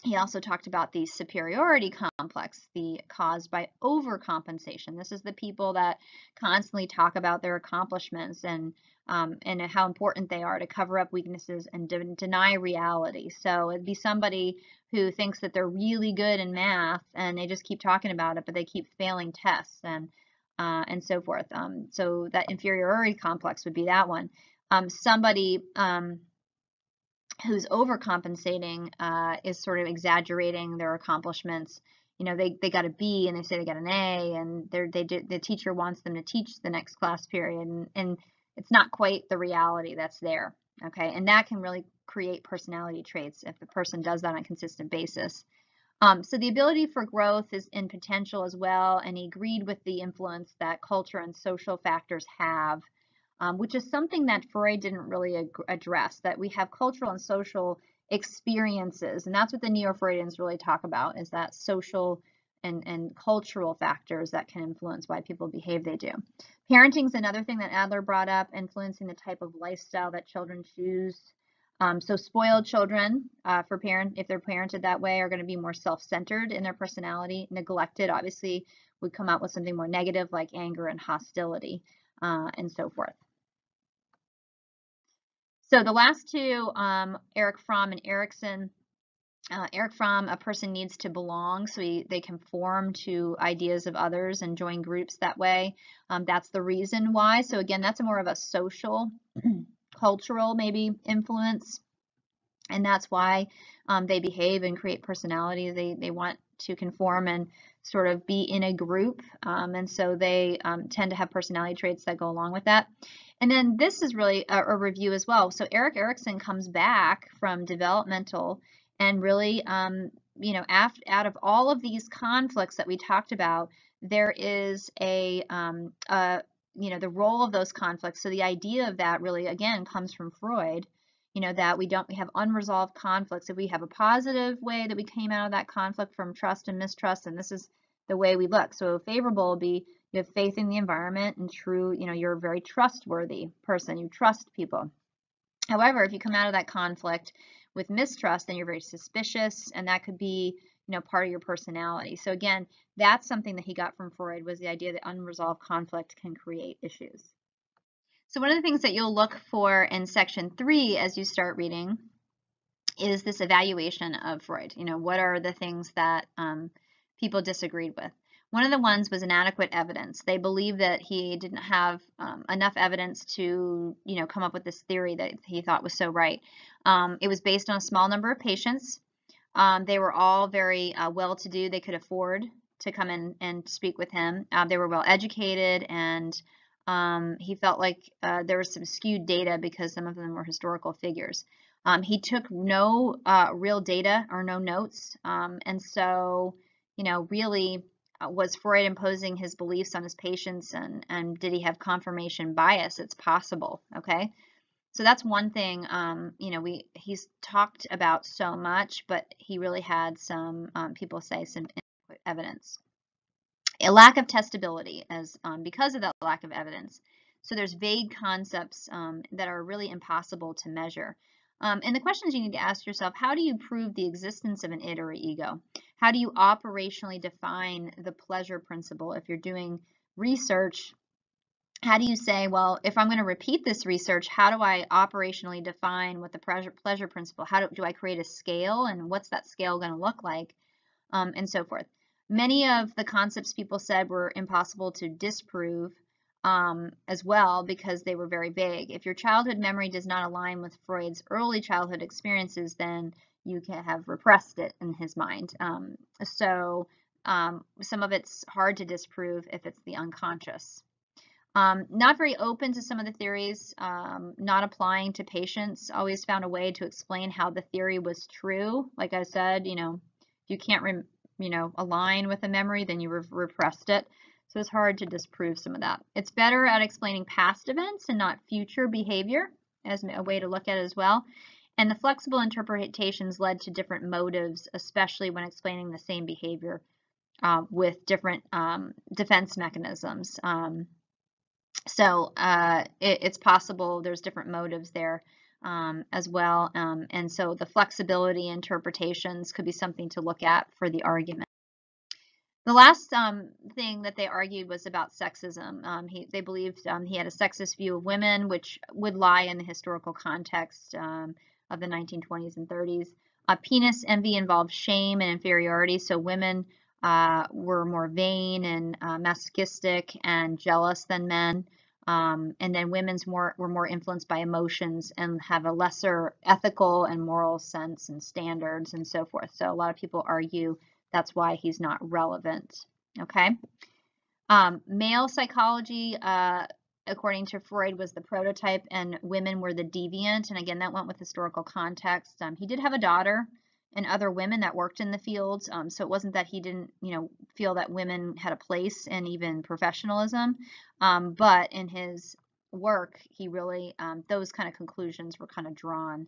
he also talked about the superiority complex, the caused by overcompensation. This is the people that constantly talk about their accomplishments and how important they are to cover up weaknesses and deny reality. So it'd be somebody who thinks that they're really good in math and they just keep talking about it, but they keep failing tests and so forth. So that inferiority complex would be that one. Somebody who's overcompensating is sort of exaggerating their accomplishments. You know, they got a B and they say they got an A, and the teacher wants them to teach the next class period, and it's not quite the reality that's there. Okay, and that can really create personality traits if the person does that on a consistent basis. So the ability for growth is in potential as well, and he agreed with the influence that culture and social factors have, which is something that Freud didn't really address, that we have cultural and social experiences, and that's what the Neo-Freudians really talk about, is that social and cultural factors that can influence why people behave they do. Parenting is another thing that Adler brought up, influencing the type of lifestyle that children choose. So spoiled children, if they're parented that way, are going to be more self-centered in their personality. Neglected, obviously, would come out with something more negative like anger and hostility, and so forth. So the last two, Erich Fromm and Erikson. Erich Fromm, a person needs to belong, so they conform to ideas of others and join groups that way. That's the reason why. So again, that's more of a social, cultural maybe influence, and that's why they behave and create personalities. They want to conform and sort of be in a group, and so they tend to have personality traits that go along with that. And then this is really a review as well. So Erik Erikson comes back from developmental and really, you know, out of all of these conflicts that we talked about, there is you know, the role of those conflicts. So the idea of that really, again, comes from Freud, you know, that we have unresolved conflicts. If we have a positive way that we came out of that conflict from trust and mistrust, and this is the way we look. So favorable will be you have faith in the environment and true, you know, you're a very trustworthy person. You trust people. However, if you come out of that conflict with mistrust, then you're very suspicious, and that could be, you know, part of your personality. So again, that's something that he got from Freud, was the idea that unresolved conflict can create issues. So one of the things that you'll look for in section 3 as you start reading is this evaluation of Freud. You know, what are the things that people disagreed with? One of the ones was inadequate evidence. They believed that he didn't have enough evidence to, you know, come up with this theory that he thought was so right. It was based on a small number of patients. They were all very well-to-do. They could afford to come in and speak with him. They were well-educated, and he felt like there was some skewed data because some of them were historical figures. He took no real data or no notes, and so, you know, really, was Freud imposing his beliefs on his patients, and did he have confirmation bias? It's possible, okay? So that's one thing, you know, he's talked about so much, but he really had some, people say, some inadequate evidence. A lack of testability because of that lack of evidence. So there's vague concepts that are really impossible to measure. And the questions you need to ask yourself: how do you prove the existence of an id or ego? How do you operationally define the pleasure principle? If you're doing research, how do you say, well, if I'm going to repeat this research, how do I operationally define what the pleasure principle? How do I create a scale, and what's that scale going to look like, and so forth? Many of the concepts people said were impossible to disprove as well, because they were very vague. If your childhood memory does not align with Freud's early childhood experiences, then you can have repressed it in his mind. So some of it's hard to disprove if it's the unconscious. Not very open to some of the theories, not applying to patients. Always found a way to explain how the theory was true. Like I said, you know, if you can't you know, align with a memory, then you repressed it. So it's hard to disprove some of that. It's better at explaining past events and not future behavior, as a way to look at it as well. And the flexible interpretations led to different motives, especially when explaining the same behavior with different defense mechanisms. So it's possible there's different motives there as well. And so the flexibility interpretations could be something to look at for the argument. The last thing that they argued was about sexism. They believed he had a sexist view of women, which would lie in the historical context of the 1920s and 30s. Penis envy involved shame and inferiority, so women were more vain and masochistic and jealous than men. And then women's were more influenced by emotions and have a lesser ethical and moral sense and standards and so forth. So a lot of people argue that's why he's not relevant. Okay. Male psychology, according to Freud, was the prototype, and women were the deviant. And again, that went with historical context. He did have a daughter and other women that worked in the fields. So it wasn't that he didn't, you know, feel that women had a place in even professionalism. But in his work, he really, those kind of conclusions were kind of drawn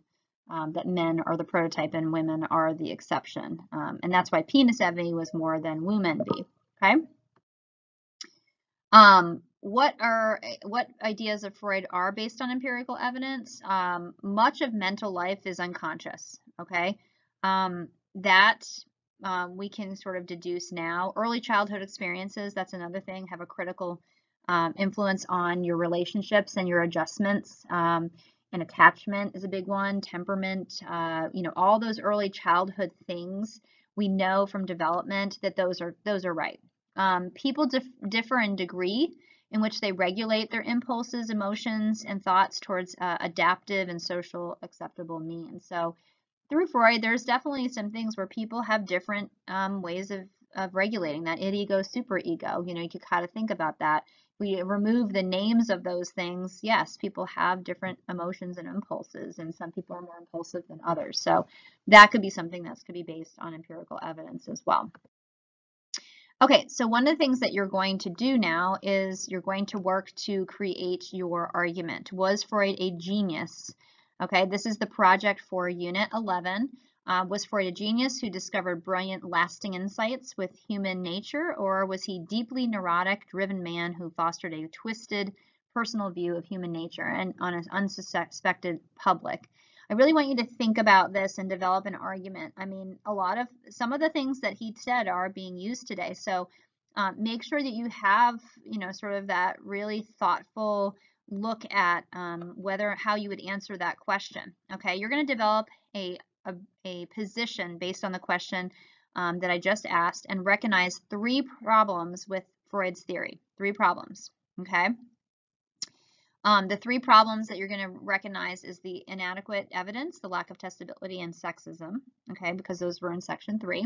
that men are the prototype and women are the exception. And that's why penis envy was more than womb envy. Okay. What ideas of Freud are based on empirical evidence? Much of mental life is unconscious. Okay. That we can sort of deduce now. Early childhood experiences, that's another thing, have a critical influence on your relationships and your adjustments. And attachment is a big one, temperament, all those early childhood things, we know from development that those are right. People differ in degree in which they regulate their impulses, emotions, and thoughts towards adaptive and social acceptable means. So through Freud, there's definitely some things where people have different ways of regulating that id-ego, superego. You could kind of think about that. We remove the names of those things. Yes, people have different emotions and impulses, and some people are more impulsive than others. So that could be something that's could be based on empirical evidence as well. Okay, so one of the things that you're going to do now is you're going to work to create your argument. Was Freud a genius? Okay, this is the project for Unit 11. Was Freud a genius who discovered brilliant, lasting insights with human nature, or was he deeply neurotic, driven man who fostered a twisted, personal view of human nature and on an unsuspected public? I really want you to think about this and develop an argument. I mean, some of the things that he said are being used today. So make sure that you have, sort of that really thoughtful look at how you would answer that question. Okay, you're going to develop a position based on the question that I just asked and recognize 3 problems with Freud's theory. 3 problems. Okay. The 3 problems that you're going to recognize is the inadequate evidence, the lack of testability, and sexism, okay, because those were in section 3.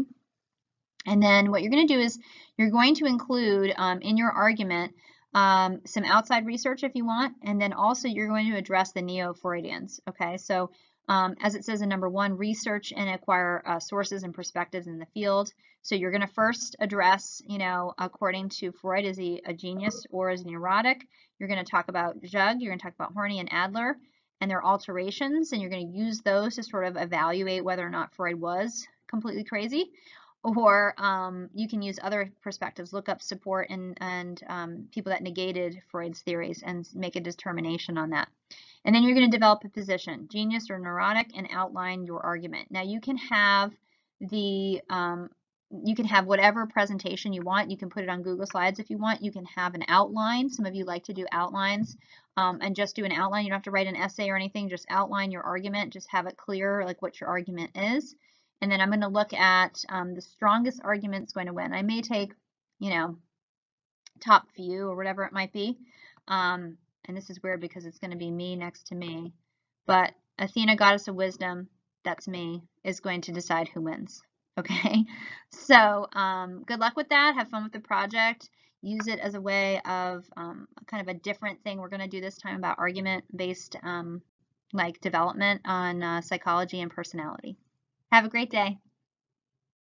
And then what you're going to do is you're going to include in your argument some outside research if you want, and then also you're going to address the neo-Freudians, okay? So as it says in number 1, research and acquire sources and perspectives in the field. So you're going to first address, according to Freud, is he a genius or is he neurotic? You're going to talk about Jung, you're going to talk about Horney and Adler and their alterations, and you're going to use those to sort of evaluate whether or not Freud was completely crazy. Or you can use other perspectives, look up support and people that negated Freud's theories and make a determination on that. And then you're going to develop a position, genius or neurotic, and outline your argument. Now you can have whatever presentation you want. You can put it on Google Slides if you want. You can have an outline. Some of you like to do outlines and just do an outline. You don't have to write an essay or anything. Just outline your argument. Just have it clear like what your argument is. And then I'm going to look at the strongest argument is going to win. I may take, top few or whatever it might be. And this is weird because it's going to be me next to me. But Athena, goddess of wisdom, that's me, is going to decide who wins. Okay? So good luck with that. Have fun with the project. Use it as a way of kind of a different thing we're going to do this time about argument-based like development on psychology and personality. Have a great day.